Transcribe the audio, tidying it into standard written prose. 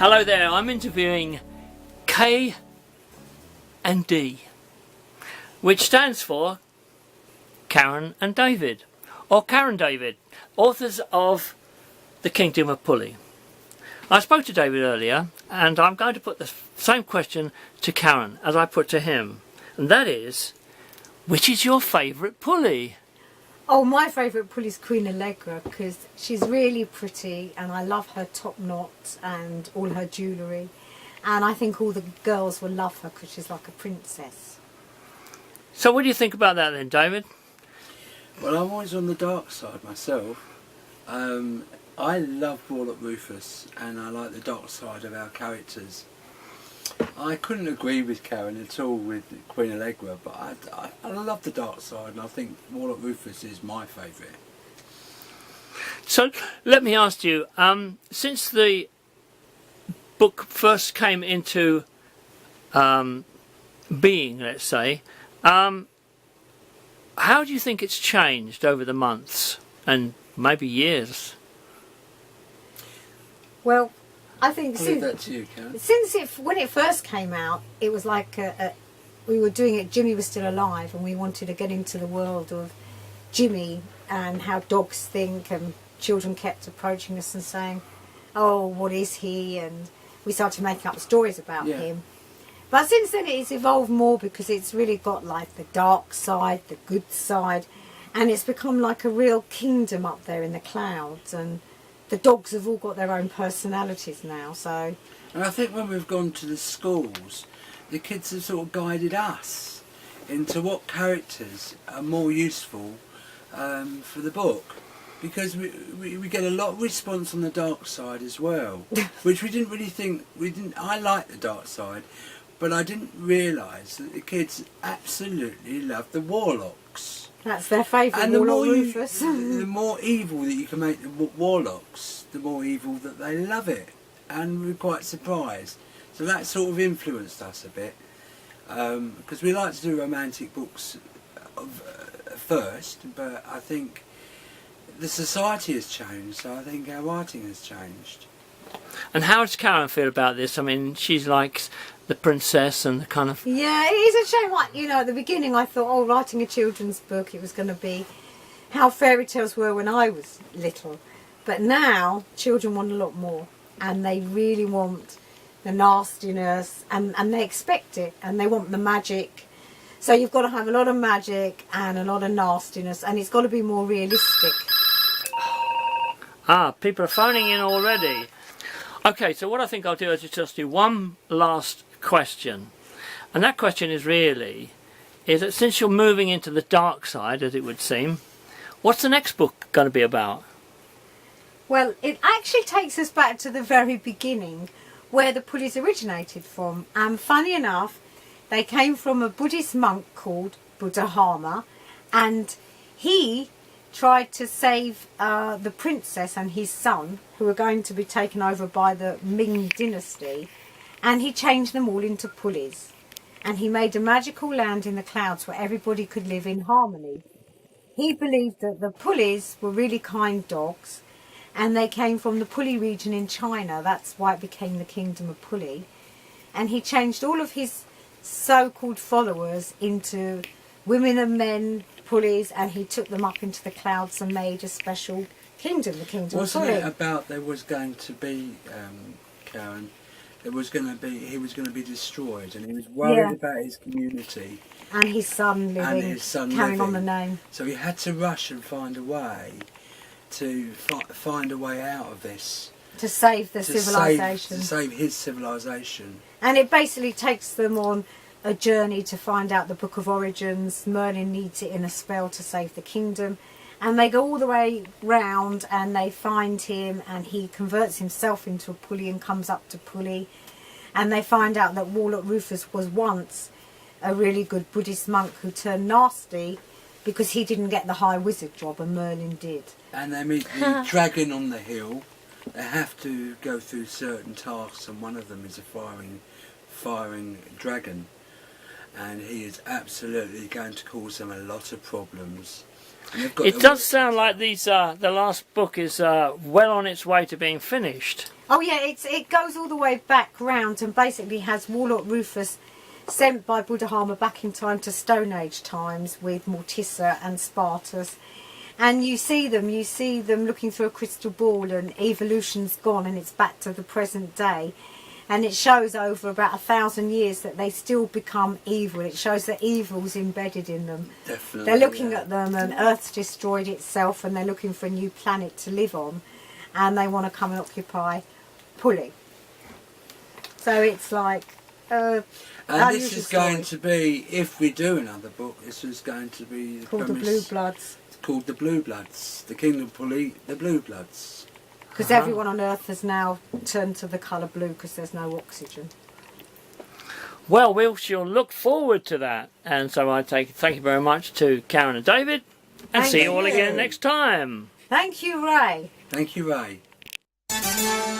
Hello there, I'm interviewing K and D, which stands for Karen and David, or Karen David, authors of The Kingdom of Puli. I spoke to David earlier, and I'm going to put the same question to Karen as I put to him, and that is, which is your favourite Puli? Oh, my favourite Puli is Queen Allegra because she's really pretty and I love her top knot and all her jewellery, and I think all the girls will love her because she's like a princess. So what do you think about that then, David? Well, I'm always on the dark side myself. I love Warlock Rufus and I like the dark side of our characters. I couldn't agree with Karen at all with Queen Allegra, but I love the dark side and I think Warlock Rufus is my favourite. So let me ask you, since the book first came into being, let's say, how do you think it's changed over the months and maybe years? Well, I think I'll leave that to you, Karen. when it first came out, it was like we were doing it. Jimmy was still alive, and we wanted to get into the world of Jimmy and how dogs think. And children kept approaching us and saying, "Oh, what is he?" And we started making up stories about him. But since then, it's evolved more because it's really got like the dark side, the good side, and it's become like a real kingdom up there in the clouds. And the dogs have all got their own personalities now, so... And I think when we've gone to the schools, the kids have sort of guided us into what characters are more useful for the book. Because we get a lot of response on the dark side as well, which we didn't really think... I like the dark side, but I didn't realise that the kids absolutely love the warlocks. That's their favourite, and Warlock Rufus. The more evil that you can make the warlocks, the more evil that they love it. And we're quite surprised. So that sort of influenced us a bit. Because we like to do romantic books first, but I think the society has changed, so I think our writing has changed. And how does Karen feel about this? I mean, she's like the princess and the kind of... Yeah, it is a shame. Like, you know, at the beginning I thought, oh, writing a children's book, it was going to be how fairy tales were when I was little. But now, children want a lot more. And they really want the nastiness, and they expect it, and they want the magic. So you've got to have a lot of magic and a lot of nastiness, and it's got to be more realistic. People are phoning in already. Okay, so what I think I'll do is just do one last question. And that question is really, is that since you're moving into the dark side, as it would seem, what's the next book going to be about? Well, it actually takes us back to the very beginning, where the Pulis originated from. And funny enough, they came from a Buddhist monk called Buddhahama, and he tried to save the princess and his son, who were going to be taken over by the Ming dynasty, and he changed them all into Pulis. And he made a magical land in the clouds where everybody could live in harmony. He believed that the Pulis were really kind dogs, and they came from the Puli region in China. That's why it became the Kingdom of Puli. And he changed all of his so-called followers into women and men Pulis, and he took them up into the clouds and made a special kingdom, the Kingdom of Puli. Wasn't it about there was going to be, Karen, he was going to be destroyed, and he was worried about his community. And his son living, carrying on the name. So he had to rush and find a way to find a way out of this. To save the civilization. To save his civilization. And it basically takes them on a journey to find out the Book of Origins. Merlin needs it in a spell to save the kingdom. And they go all the way round and they find him, and he converts himself into a Puli and comes up to Puli. And they find out that Warlock Rufus was once a really good Buddhist monk who turned nasty because he didn't get the High Wizard job and Merlin did. And they meet the dragon on the hill. They have to go through certain tasks, and one of them is a firing dragon. And he is absolutely going to cause them a lot of problems. And they've got It the- does sound like these. The last book is well on its way to being finished. Oh yeah, it goes all the way back round and basically has Warlock Rufus sent by Buddhahama back in time to Stone Age times with Mortissa and Spartus. And you see them looking through a crystal ball, and evolution's gone and it's back to the present day. And it shows over about 1,000 years that they still become evil. It shows that evil's embedded in them. Definitely. They're looking at them, and Earth's destroyed itself and they're looking for a new planet to live on. And they want to come and occupy Puli. So it's like... and this unusual is going story. to be, if we do another book, this is going to be the Called the premise- Blue Bloods. It's called the Blue Bloods. The Kingdom Puli, the Blue Bloods. Because everyone on Earth has now turned to the colour blue because there's no oxygen. Well, we shall look forward to that. And so I thank you very much to Karen and David, and Thank see you all you. again next time. Thank you, Ray. Thank you, Ray.